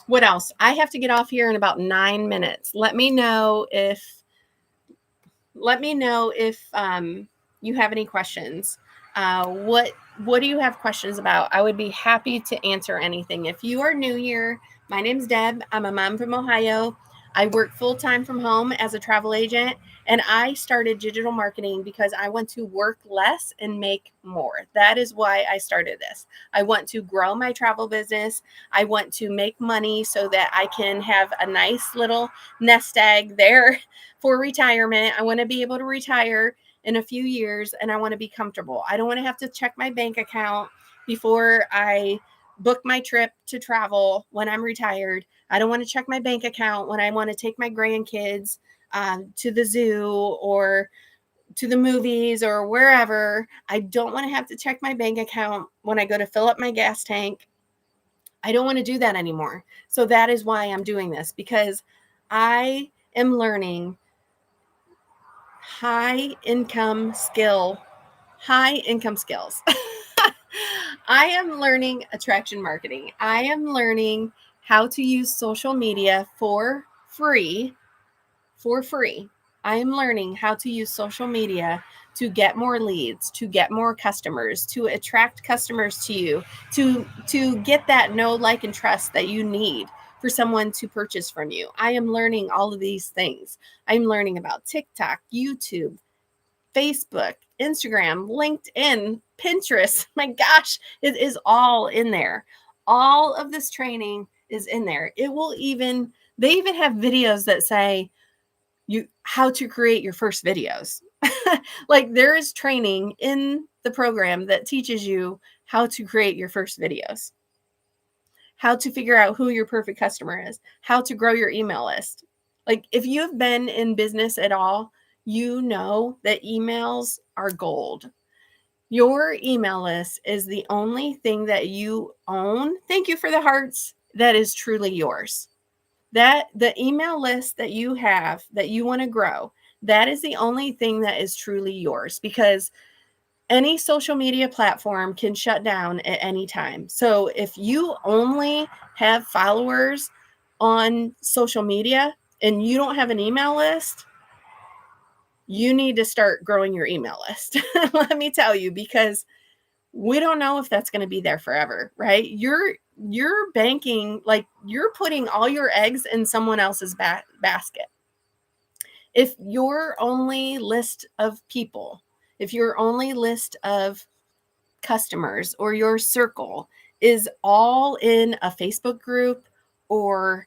what else? I have to get off here in about 9 minutes. Let me know if you have any questions. What do you have questions about? I would be happy to answer anything. If you are new here, My name's Deb. I'm a mom from Ohio. I work full-time from home as a travel agent, and I started digital marketing because I want to work less and make more. That is why I started this. I want to grow my travel business. I want to make money so that I can have a nice little nest egg there for retirement. I want to be able to retire in a few years, and I want to be comfortable. I don't want to have to check my bank account before I book my trip to travel when I'm retired. I don't want to check my bank account when I want to take my grandkids to the zoo or to the movies or wherever. I don't want to have to check my bank account when I go to fill up my gas tank. I don't want to do that anymore. So that is why I'm doing this, because I am learning high income skills. I am learning attraction marketing. I am learning how to use social media for free. For free. I am learning how to use social media to get more leads, to get more customers, to attract customers to you, to get that know, like, and trust that you need for someone to purchase from you. I am learning all of these things. I'm learning about TikTok, YouTube, Facebook, Instagram, LinkedIn, Pinterest. My gosh, it is all in there. All of this training is in there. They even have videos that say how to create your first videos. Like, there is training in the program that teaches you how to create your first videos, how to figure out who your perfect customer is, how to grow your email list. Like, if you have been in business at all, you know that emails are gold. Your email list is the only thing that you own. Thank you for the hearts. That is truly yours. That the email list that you have that you want to grow, that is the only thing that is truly yours, because any social media platform can shut down at any time. So if you only have followers on social media and you don't have an email list, you need to start growing your email list. Let me tell you, because we don't know if that's going to be there forever, right? You're banking, like, you're putting all your eggs in someone else's basket. If your only list of people, if your only list of customers or your circle is all in a Facebook group, or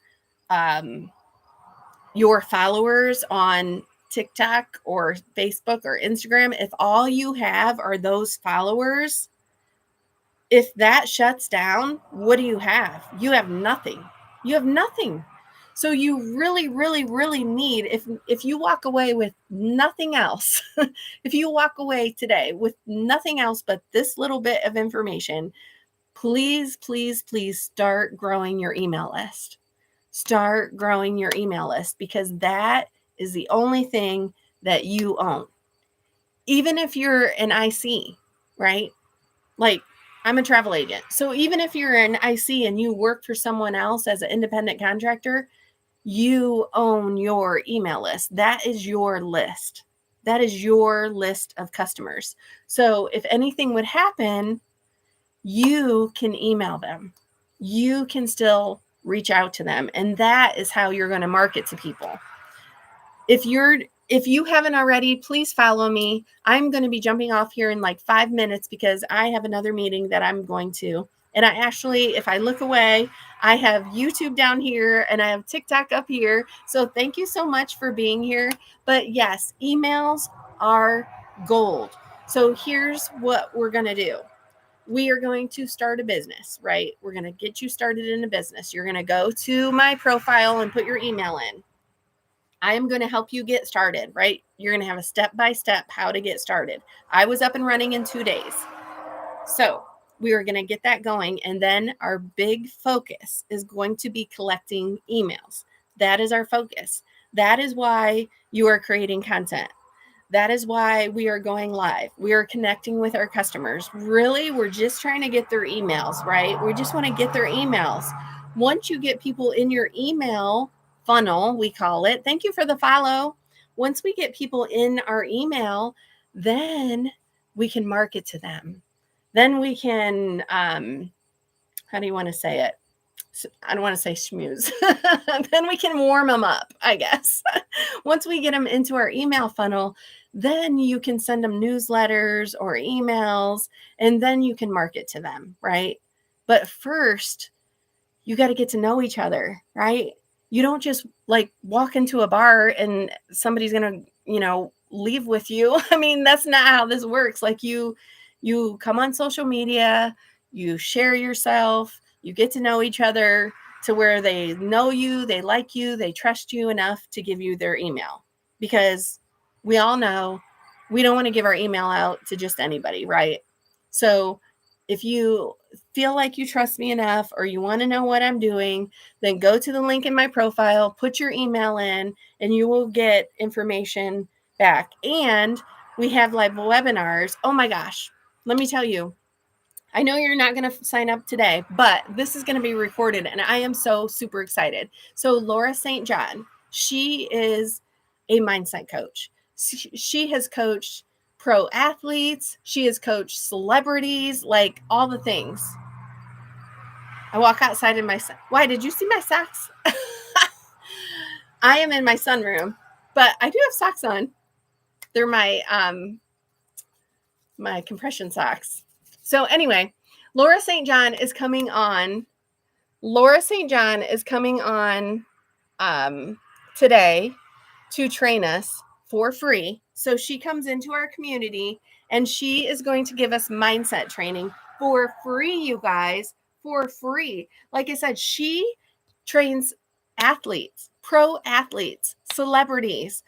your followers on TikTok or Facebook or Instagram, if all you have are those followers, if that shuts down, what do you have? You have nothing. You have nothing. So you really, really, really need, if you walk away with nothing else, if you walk away today with nothing else but this little bit of information, please, please, please start growing your email list. Start growing your email list, because that is the only thing that you own. Even if you're an IC, right? Like, I'm a travel agent. So even if you're an IC and you work for someone else as an independent contractor, you own your email list. That is your list. That is your list of customers. So if anything would happen, you can email them. You can still reach out to them. And that is how you're going to market to people. If you haven't already, please follow me. I'm going to be jumping off here in like 5 minutes because I have another meeting that I'm going to. And I actually, if I look away, I have YouTube down here and I have TikTok up here. So thank you so much for being here. But yes, emails are gold. So here's what we're going to do. We are going to start a business, right? We're going to get you started in a business. You're going to go to my profile and put your email in. I am going to help you get started, right? You're going to have a step-by-step how to get started. I was up and running in 2 days. So we are going to get that going. And then our big focus is going to be collecting emails. That is our focus. That is why you are creating content. That is why we are going live. We are connecting with our customers. Really, we're just trying to get their emails, right? We just want to get their emails. Once you get people in your email funnel, we call it. Thank you for the follow. Once we get people in our email, then we can market to them. Then we can, how do you want to say it? I don't want to say schmooze. Then we can warm them up, I guess. Once we get them into our email funnel, then you can send them newsletters or emails, and then you can market to them, right? But first, you got to get to know each other, right? You don't just like walk into a bar and somebody's going to, leave with you. I mean, that's not how this works. Like you come on social media, you share yourself, you get to know each other to where they know you, they like you, they trust you enough to give you their email. Because we all know we don't want to give our email out to just anybody, right? So if you feel like you trust me enough or you want to know what I'm doing, then go to the link in my profile, put your email in, and you will get information back. And we have live webinars. Oh my gosh, let me tell you, I know you're not going to sign up today, but this is going to be recorded and I am so super excited. So Laura St. John, she is a mindset coach. She has coached pro athletes. She has coached celebrities, like all the things. I walk outside in my, why, did you see my socks? I am in my sunroom, but I do have socks on. They're my compression socks. So anyway, Laura St. John is coming on. Laura St. John is coming on today to train us for free. So she comes into our community and she is going to give us mindset training for free, you guys, for free. Like I said, she trains athletes, pro athletes, celebrities.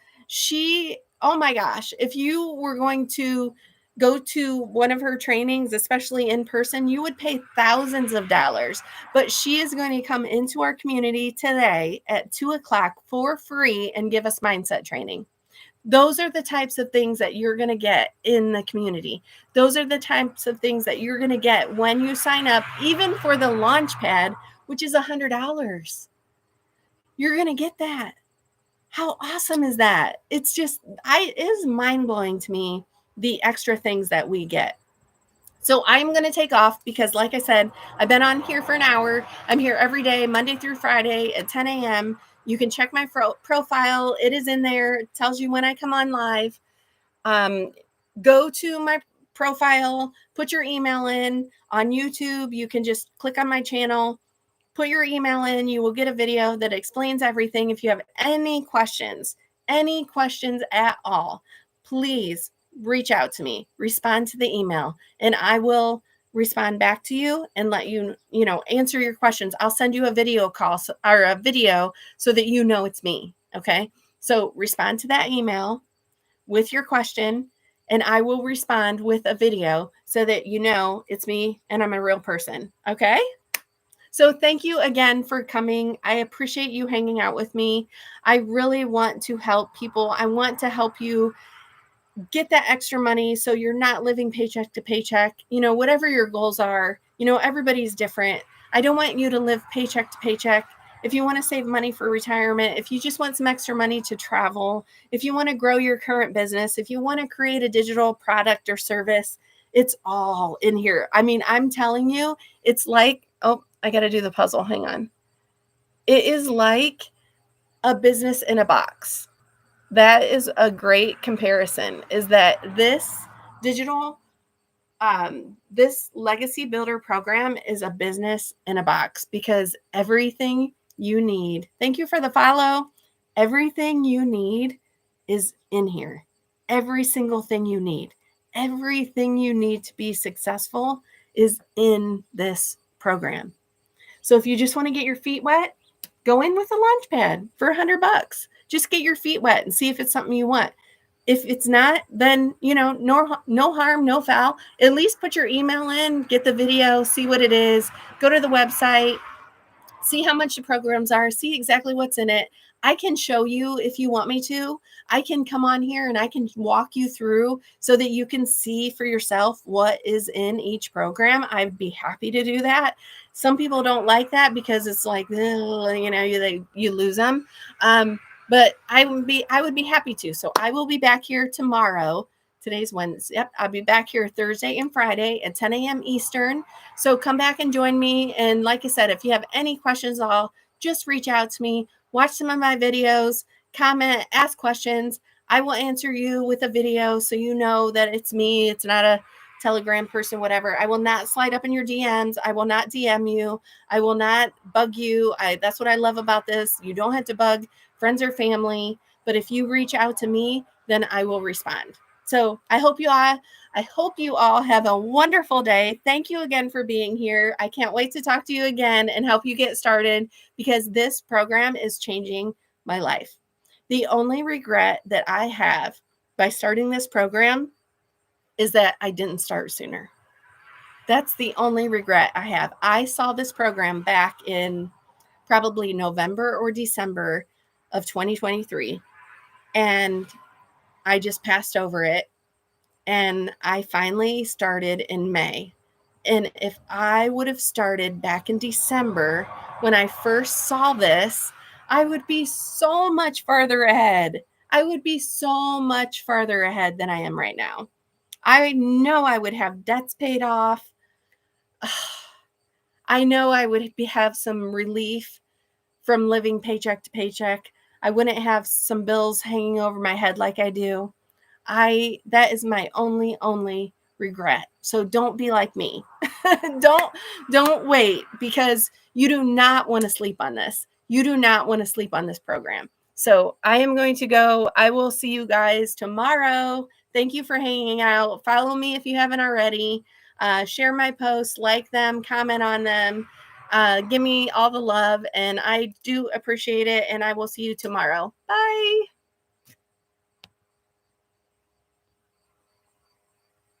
Oh my gosh, if you were going to go to one of her trainings, especially in person, you would pay thousands of dollars. But she is going to come into our community today at 2:00 for free and give us mindset training. Those are the types of things that you're going to get in the community. Those are the types of things that you're going to get when you sign up, even for the launch pad, which is $100. You're going to get that. How awesome is that? It's just, it is mind-blowing to me, the extra things that we get. So I'm going to take off because, like I said, I've been on here for an hour. I'm here every day, Monday through Friday at 10 a.m. You can check my profile. It is in there. It tells you when I come on live. Go to my profile, put your email in. On YouTube, you can just click on my channel, put your email in. You will get a video that explains everything. If you have any questions at all, please reach out to me, respond to the email, and I will respond back to you and let you, answer your questions. I'll send you a video call or a video so that you know it's me. Okay. So respond to that email with your question and I will respond with a video so that you know it's me and I'm a real person. Okay. So thank you again for coming. I appreciate you hanging out with me. I really want to help people. I want to help you get that extra money so you're not living paycheck to paycheck. Whatever your goals are, everybody's different. I don't want you to live paycheck to paycheck. If you want to save money for retirement, if you just want some extra money to travel, if you want to grow your current business, if you want to create a digital product or service, it's all in here. I mean, I'm telling you, it's like, oh, I got to do the puzzle. Hang on. It is like a business in a box. That is a great comparison, is that this digital, this legacy builder program is a business in a box because everything you need, thank you for the follow, everything you need is in here. Every single thing you need. Everything you need to be successful is in this program. So if you just want to get your feet wet, go in with a launch pad for $100. Just get your feet wet and see if it's something you want. If it's not, then, no harm, no foul. At least put your email in, get the video, see what it is, go to the website, see how much the programs are, see exactly what's in it. I can show you if you want me to. I can come on here and I can walk you through so that you can see for yourself what is in each program. I'd be happy to do that. Some people don't like that because it's like, you lose them. But I would be happy to. So I will be back here tomorrow Today's Wednesday. Yep, I'll be back here Thursday and Friday at 10 a.m. Eastern. So come back and join me. And like I said, if you have any questions at all, just reach out to me. Watch some of my videos, comment, ask questions. I will answer you with a video so you know that it's me. It's not a Telegram person, whatever. I will not slide up in your DMs. I will not DM you. I will not bug you. That's what I love about this. You don't have to bug friends or family, but if you reach out to me, then I will respond. So I hope you all have a wonderful day. Thank you again for being here. I can't wait to talk to you again and help you get started, because this program is changing my life. The only regret that I have by starting this program is that I didn't start sooner. That's the only regret I have. I saw this program back in probably November or December of 2023, and I just passed over it. And I finally started in May. And if I would have started back in December when I first saw this, I would be so much farther ahead. I would be so much farther ahead than I am right now. I know I would have debts paid off. I know I would have some relief from living paycheck to paycheck. I wouldn't have some bills hanging over my head like I do. That is my only regret. So don't be like me. don't wait, because you do not want to sleep on this. You do not want to sleep on this program. So I am going to go. I will see you guys tomorrow. Thank you for hanging out. Follow me if you haven't already. Share my posts, like them, comment on them. Give me all the love, and I do appreciate it. And I will see you tomorrow. Bye.